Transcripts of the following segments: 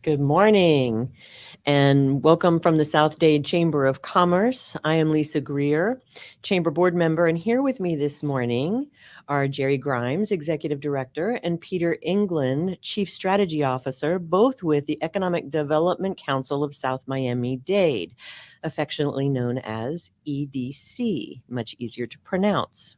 Good morning and welcome from the South Dade Chamber of Commerce. I am Lisa Greer, Chamber Board Member, and here with me this morning are Jerry Grimes, Executive Director, and Peter England, Chief Strategy Officer, both with the Economic Development Council of South Miami-Dade, affectionately known as EDC, much easier to pronounce.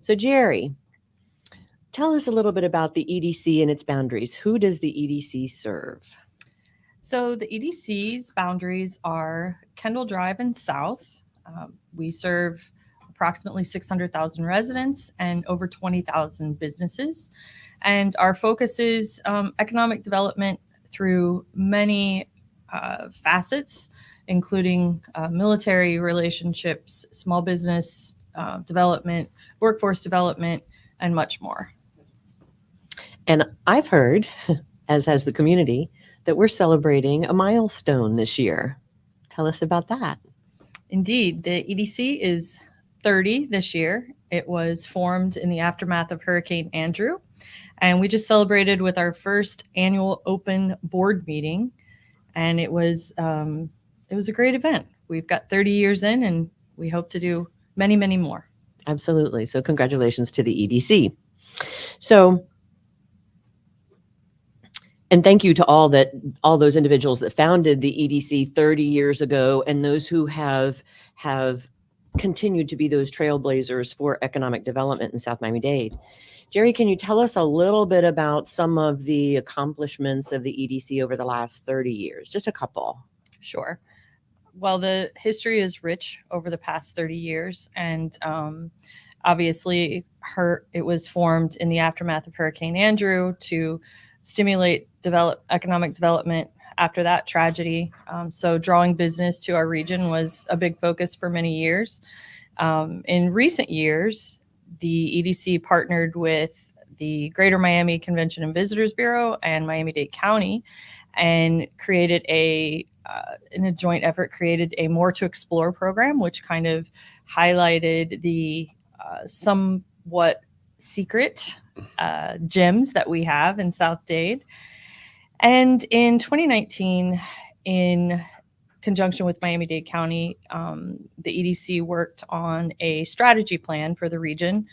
So Jerry, tell us a little bit about the EDC and its boundaries. Who does the EDC serve? So the EDC's boundaries are Kendall Drive and South. We serve approximately 600,000 residents and over 20,000 businesses. And our focus is economic development through many facets, including military relationships, small business development, workforce development, and much more. And I've heard, as has the community, that we're celebrating a milestone this year. Tell us about that. Indeed, the EDC is 30 this year. It was formed in the aftermath of Hurricane Andrew, and we just celebrated with our first annual open board meeting, and it was a great event. We've got 30 years in, and we hope to do many, many more. Absolutely. So congratulations to the EDC. And thank you to all those individuals that founded the EDC 30 years ago and those who have continued to be those trailblazers for economic development in South Miami-Dade. Jerry, can you tell us a little bit about some of the accomplishments of the EDC over the last 30 years? Just a couple. Sure. Well, the history is rich over the past 30 years, and obviously it was formed in the aftermath of Hurricane Andrew to stimulate economic development after that tragedy. So drawing business to our region was a big focus for many years. In recent years, the EDC partnered with the Greater Miami Convention and Visitors Bureau and Miami-Dade County and created in a joint effort, created a More to Explore program, which kind of highlighted the somewhat secret gems that we have in South Dade. And in 2019, in conjunction with Miami-Dade County, the EDC worked on a strategy plan for the region.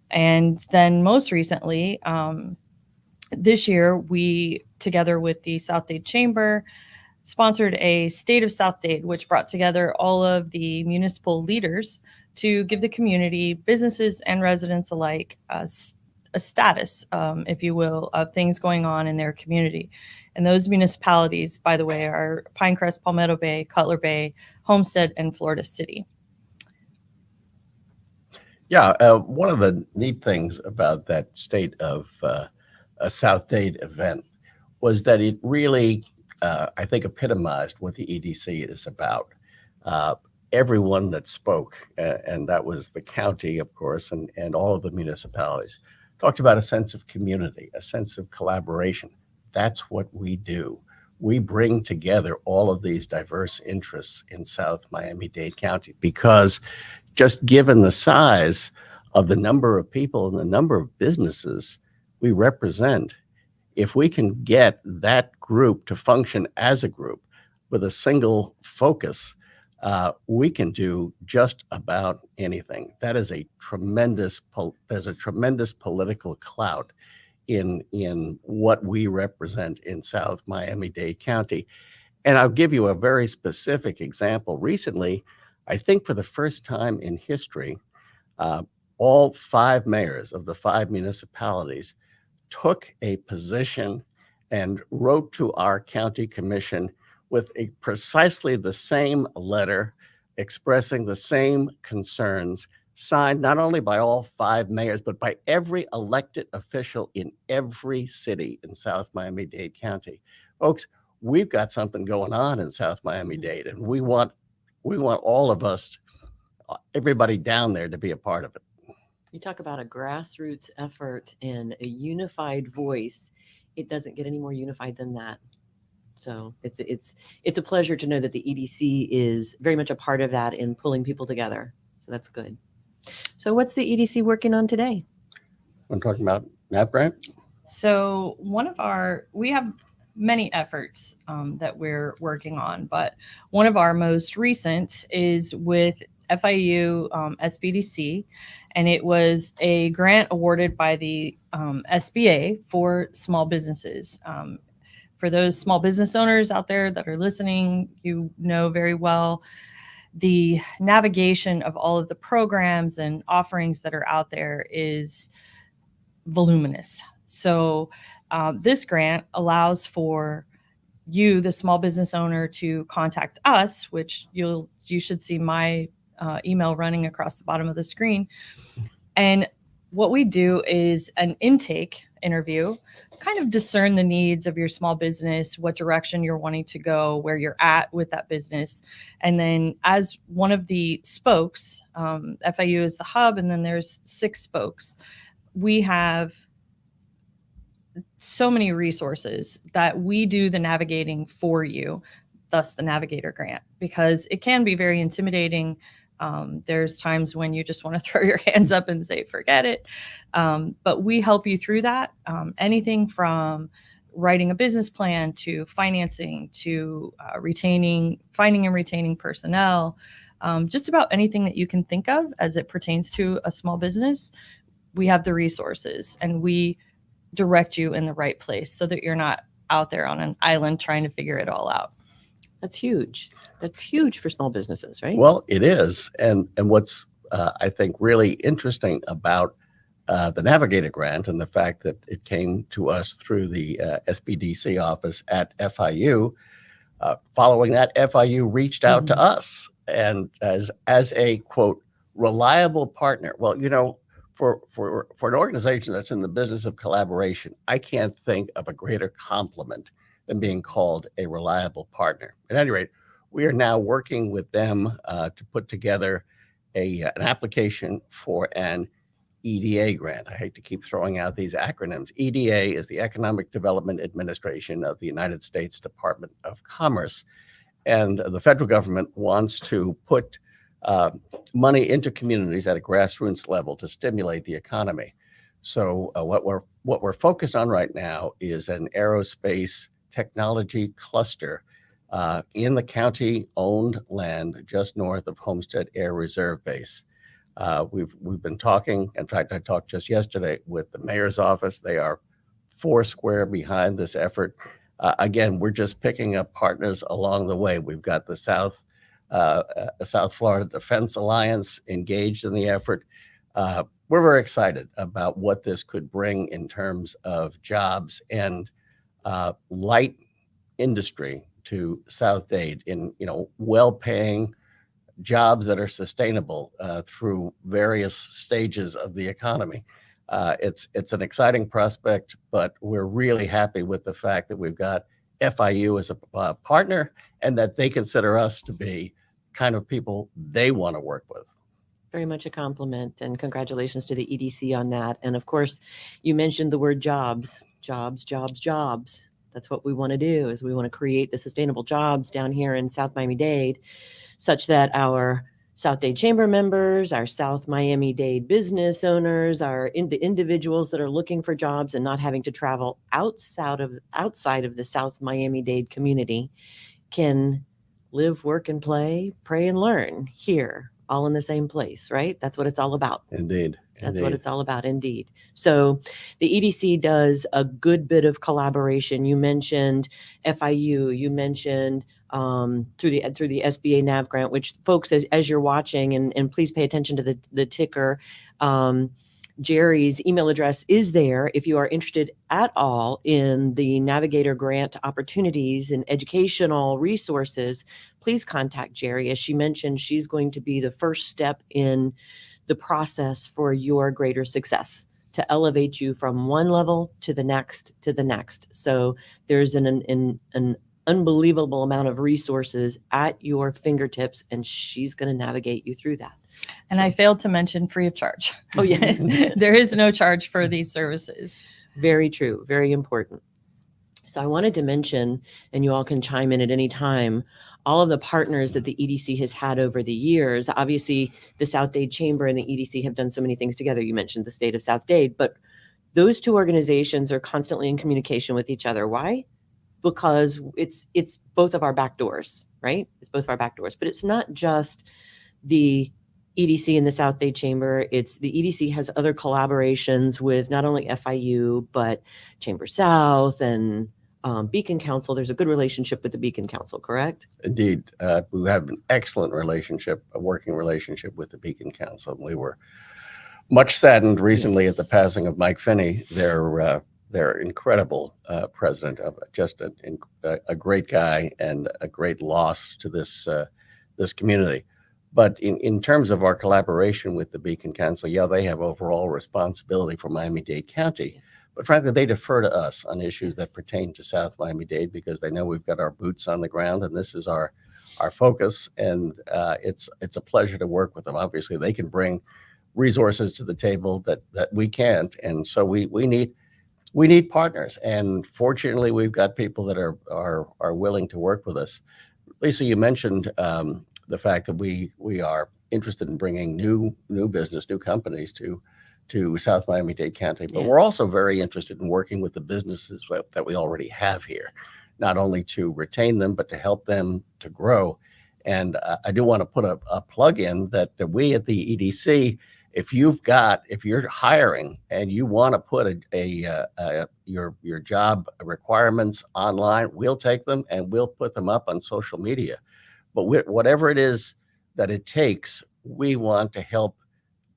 And then most recently, this year, we, together with the South Dade Chamber, sponsored a State of South Dade, which brought together all of the municipal leaders to give the community, businesses and residents alike, a status, if you will, of things going on in their community. And those municipalities, by the way, are Pinecrest, Palmetto Bay, Cutler Bay, Homestead, and Florida City. Yeah, one of the neat things about that State of South Dade event was that it really, I think, epitomized what the EDC is about. Everyone that spoke, and that was the county, of course, and all of the municipalities, talked about a sense of community, a sense of collaboration. That's what we do. We bring together all of these diverse interests in South Miami-Dade County because just given the size of the number of people and the number of businesses we represent, if we can get that group to function as a group with a single focus, we can do just about anything. That is there's a tremendous political clout in what we represent in South Miami-Dade County. And I'll give you a very specific example. Recently, I think for the first time in history, all 5 mayors of the 5 municipalities took a position and wrote to our county commission with precisely the same letter expressing the same concerns, signed not only by all 5 mayors, but by every elected official in every city in South Miami-Dade County. Folks, we've got something going on in South Miami-Dade, and we want all of us, everybody down there, to be a part of it. You talk about a grassroots effort and a unified voice. It doesn't get any more unified than that. So it's a pleasure to know that the EDC is very much a part of that in pulling people together. So that's good. So what's the EDC working on today? I'm talking about NAV grant. So we have many efforts that we're working on, but one of our most recent is with FIU SBDC, and it was a grant awarded by the SBA for small businesses. For those small business owners out there that are listening, you know very well the navigation of all of the programs and offerings that are out there is voluminous. So this grant allows for you, the small business owner, to contact us, which you should see my email running across the bottom of the screen. And what we do is an intake interview, kind of discern the needs of your small business, what direction you're wanting to go, where you're at with that business. And then as one of the spokes, FIU is the hub, and then there's 6 spokes. We have so many resources that we do the navigating for you, thus the Navigator grant, because it can be very intimidating. There's times when you just want to throw your hands up and say, forget it. But we help you through that. Anything from writing a business plan to financing to finding and retaining personnel, just about anything that you can think of as it pertains to a small business. We have the resources, and we direct you in the right place so that you're not out there on an island trying to figure it all out. That's huge. That's huge for small businesses, right? Well, it is. And what's, I think, really interesting about the Navigator grant and the fact that it came to us through the SBDC office at FIU, following that, FIU reached out to us and as a, quote, reliable partner. Well, you know, for an organization that's in the business of collaboration, I can't think of a greater compliment than being called a reliable partner. At any rate, we are now working with them to put together an application for an EDA grant. I hate to keep throwing out these acronyms. EDA is the Economic Development Administration of the United States Department of Commerce. And the federal government wants to put money into communities at a grassroots level to stimulate the economy. So what we're focused on right now is an aerospace technology cluster in the county-owned land just north of Homestead Air Reserve Base. We've been talking. In fact, I talked just yesterday with the mayor's office. They are foursquare behind this effort. Again, we're just picking up partners along the way. We've got the South Florida Defense Alliance engaged in the effort. We're very excited about what this could bring in terms of jobs and light industry to South Dade in, well-paying jobs that are sustainable through various stages of the economy. It's an exciting prospect, but we're really happy with the fact that we've got FIU as a partner and that they consider us to be kind of people they want to work with. Very much a compliment, and congratulations to the EDC on that. And of course, you mentioned the word jobs. That's what we want to do, is we want to create the sustainable jobs down here in South Miami-Dade, such that our South Dade Chamber members, our South Miami-Dade business owners, the individuals that are looking for jobs and not having to travel outside of the South Miami-Dade community can live, work, and play, pray, and learn here, all in the same place, right? That's what it's all about. Indeed. That's what it's all about, indeed. So the EDC does a good bit of collaboration. You mentioned FIU. You mentioned through the SBA NAV grant, which folks, as you're watching, and please pay attention to the ticker. Jerry's email address is there if you are interested at all in the Navigator grant opportunities and educational resources. Please contact Jerry. As she mentioned, she's going to be the first step in the process for your greater success, to elevate you from one level to the next. So there's an unbelievable amount of resources at your fingertips, and she's going to navigate you through that. And I failed to mention free of charge. Oh, yes. There is no charge for these services. Very true. Very important. So I wanted to mention, and you all can chime in at any time, all of the partners that the EDC has had over the years. Obviously, the South Dade Chamber and the EDC have done so many things together. You mentioned the state of South Dade, but those two organizations are constantly in communication with each other. Why? because it's both of our back doors, right? It's both of our back doors, but it's not just the EDC in the South Dade Chamber. It's the EDC has other collaborations with not only FIU, but Chamber South and Beacon Council. There's a good relationship with the Beacon Council, correct? Indeed. We have an excellent relationship, a working relationship with the Beacon Council. We were much saddened recently at the passing of Mike Finney, their incredible president, of just a great guy and a great loss to this community. But in terms of our collaboration with the Beacon Council, yeah, they have overall responsibility for Miami-Dade County. Yes. But frankly, they defer to us on issues Yes. that pertain to South Miami-Dade because they know we've got our boots on the ground and this is our focus. And it's a pleasure to work with them. Obviously, they can bring resources to the table that we can't. And so we need partners. And fortunately, we've got people that are willing to work with us. Lisa, you mentioned the fact that we are interested in bringing new business, new companies to South Miami-Dade County, but we're Yes. also very interested in working with the businesses that we already have here, not only to retain them, but to help them to grow. And I do want to put a plug in that we at the EDC, if you're hiring and you want to put your job requirements online, we'll take them and we'll put them up on social media. But whatever it is that it takes, we want to help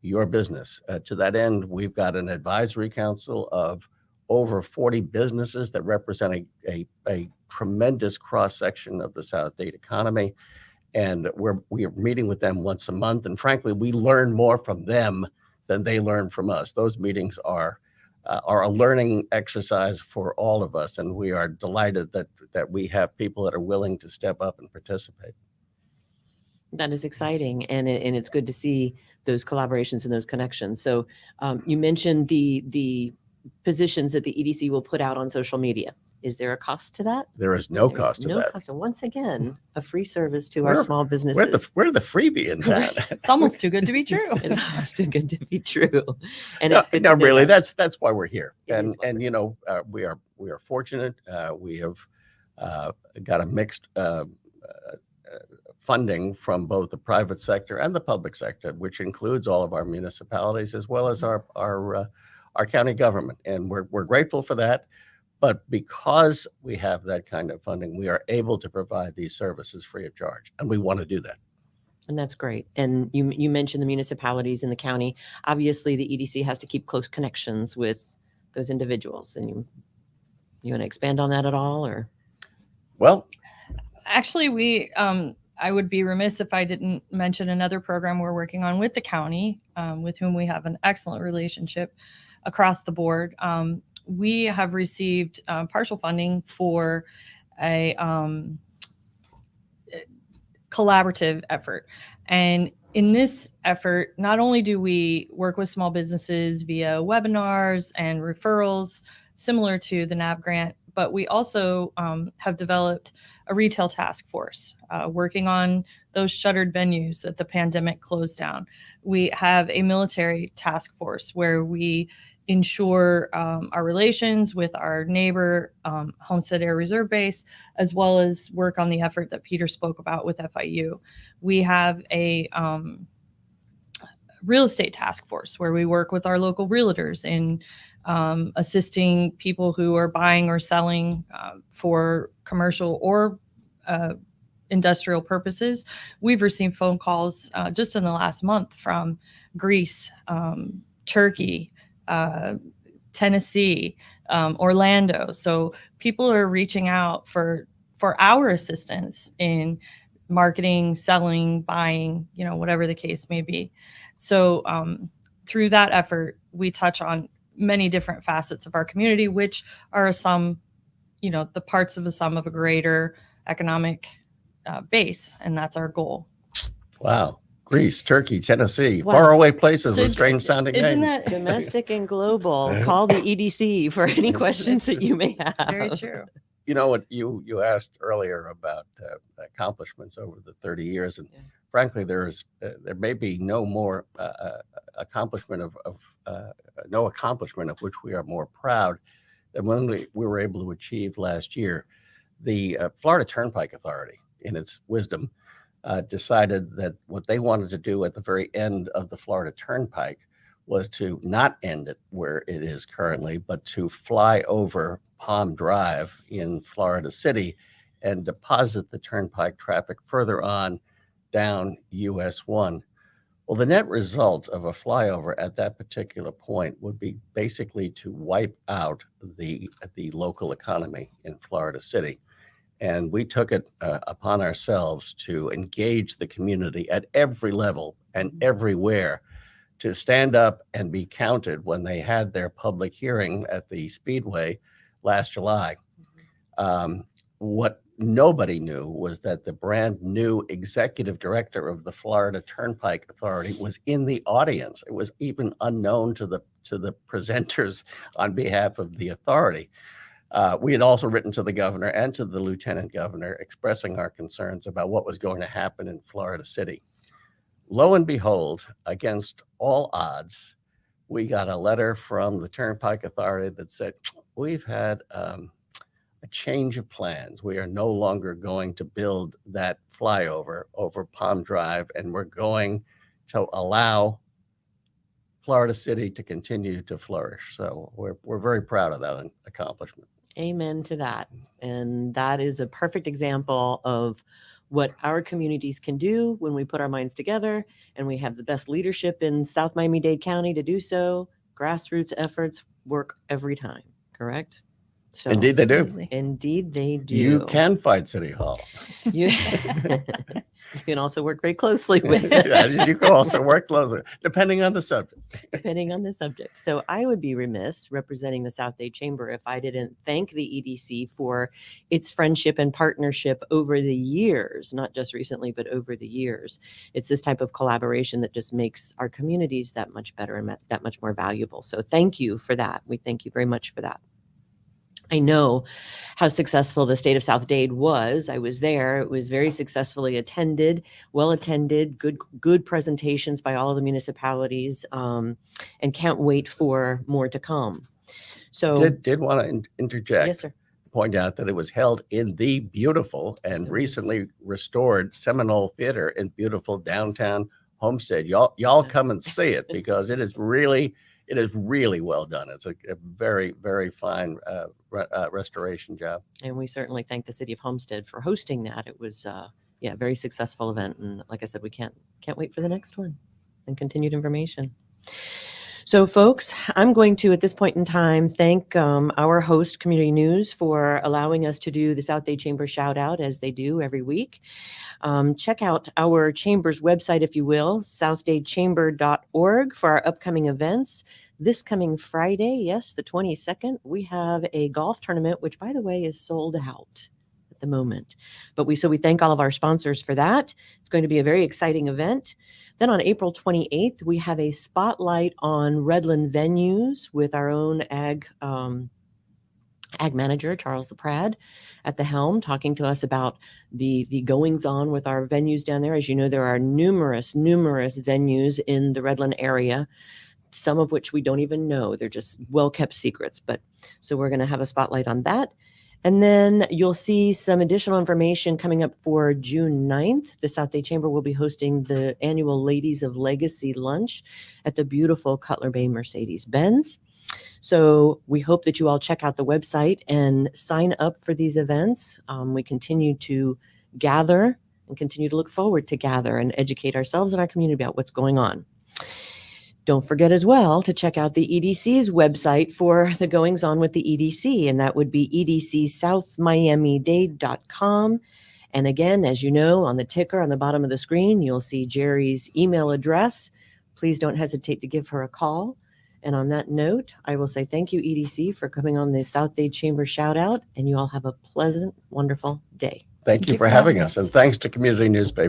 your business. To that end, we've got an advisory council of over 40 businesses that represent a tremendous cross-section of the South Dade economy. And we are meeting with them once a month. And frankly, we learn more from them than they learn from us. Those meetings are a learning exercise for all of us. And we are delighted that we have people that are willing to step up and participate. That is exciting, and it's good to see those collaborations and those connections. So you mentioned the positions that the EDC will put out on social media. Is there a cost to that? There is no There is cost to no that. cost. And once again, a free service to our We're- small businesses. We're the freebie in town. It's almost too good to be true. It's almost too good to be true, and No, it's good. no, to know really, that. that's why we're here. It is And why we're we are fortunate. We have got a mixed funding from both the private sector and the public sector, which includes all of our municipalities as well as our county government. And we're grateful for that. But because we have that kind of funding, we are able to provide these services free of charge, and we want to do that. And that's great. And you mentioned the municipalities in the county. Obviously, the EDC has to keep close connections with those individuals. And you want to expand on that at all, or? Well, Actually, I would be remiss if I didn't mention another program we're working on with the county, with whom we have an excellent relationship across the board. We have received partial funding for a collaborative effort. And in this effort, not only do we work with small businesses via webinars and referrals, similar to the NAV grant, but we also have developed a retail task force working on those shuttered venues that the pandemic closed down. We have a military task force where we ensure our relations with our neighbor Homestead Air Reserve Base, as well as work on the effort that Peter spoke about with FIU. We have a real estate task force where we work with our local realtors in assisting people who are buying or selling for commercial or industrial purposes. We've received phone calls just in the last month from Greece, Turkey, Tennessee, Orlando. So people are reaching out for our assistance in marketing, selling, buying, whatever the case may be. So through that effort, we touch on many different facets of our community, which are a sum, the parts of a sum of a greater economic base. And that's our goal. wow. Greece, Turkey, Tennessee, Wow. faraway places So with strange sounding isn't names. that Domestic and global. Call the EDC for any questions that you may have. very true? You know what you asked earlier about accomplishments over the 30 years, and Yeah. frankly, there may be no more accomplishment of which we are more proud than when we were able to achieve last year. the Florida Turnpike Authority, in its wisdom, decided that what they wanted to do at the very end of the Florida Turnpike was to not end it where it is currently, but to fly over Palm Drive in Florida City and deposit the turnpike traffic further on down US 1. Well, the net result of a flyover at that particular point would be basically to wipe out the local economy in Florida City. And we took it upon ourselves to engage the community at every level and everywhere to stand up and be counted when they had their public hearing at the Speedway last July. What nobody knew was that the brand new executive director of the Florida Turnpike Authority was in the audience. It was even unknown to the presenters on behalf of the authority. We had also written to the governor and to the lieutenant governor expressing our concerns about what was going to happen in Florida City. Lo and behold, against all odds, we got a letter from the Turnpike Authority that said, we've had a change of plans. We are no longer going to build that flyover over Palm Drive, and we're going to allow Florida City to continue to flourish. So we're very proud of that accomplishment. Amen to that. And that is a perfect example of what our communities can do when we put our minds together, and we have the best leadership in South Miami-Dade County to do so. Grassroots efforts work every time, correct? So, Indeed they do. Absolutely. Indeed they do. You can fight City Hall. You, you can also work very closely with Yeah, you can also work closer, depending on the subject. depending on the subject. So I would be remiss representing the South Dade Chamber if I didn't thank the EDC for its friendship and partnership over the years, not just recently, but over the years. It's this type of collaboration that just makes our communities that much better and that much more valuable. So thank you for that. We thank you very much for that. I know how successful the state of South Dade was. I was there. It was very successfully attended, well attended, good presentations by all of the municipalities, and can't wait for more to come. So Did want to interject. yes, sir. Point out that it was held in the beautiful and Yes, it was. recently restored Seminole Theater in beautiful downtown Homestead. Y'all come and see it because it is really well done. It's a very, very fine restoration job. And we certainly thank the city of Homestead for hosting that. It was a very successful event. And like I said, we can't wait for the next one and continued information. So folks, I'm going to, at this point in time, thank our host, Community News, for allowing us to do the South Dade Chamber shout out as they do every week. Check out our chamber's website, if you will, southdadechamber.org, for our upcoming events. This coming Friday, yes, the 22nd, we have a golf tournament, which, by the way, is sold out at the moment. But we thank all of our sponsors for that. It's going to be a very exciting event. Then on April 28th, we have a spotlight on Redland venues with our own ag manager, Charles LaPrade, at the helm, talking to us about the goings on with our venues down there. As you know, there are numerous venues in the Redland area, some of which we don't even know. They're just well-kept secrets. But so we're going to have a spotlight on that. And then you'll see some additional information coming up for June 9th. The South Dade Chamber will be hosting the annual Ladies of Legacy lunch at the beautiful Cutler Bay Mercedes-Benz. So we hope that you all check out the website and sign up for these events. We continue to gather and continue to look forward to gather and educate ourselves and our community about what's going on. Don't forget as well to check out the EDC's website for the goings on with the EDC, and that would be edcsouthmiamidade.com. And again, as you know, on the ticker on the bottom of the screen, you'll see Jerry's email address. Please don't hesitate to give her a call. And on that note, I will say thank you, EDC, for coming on the South Dade Chamber shout out, and you all have a pleasant, wonderful day. Thank you for having us. And thanks to Community Newspaper.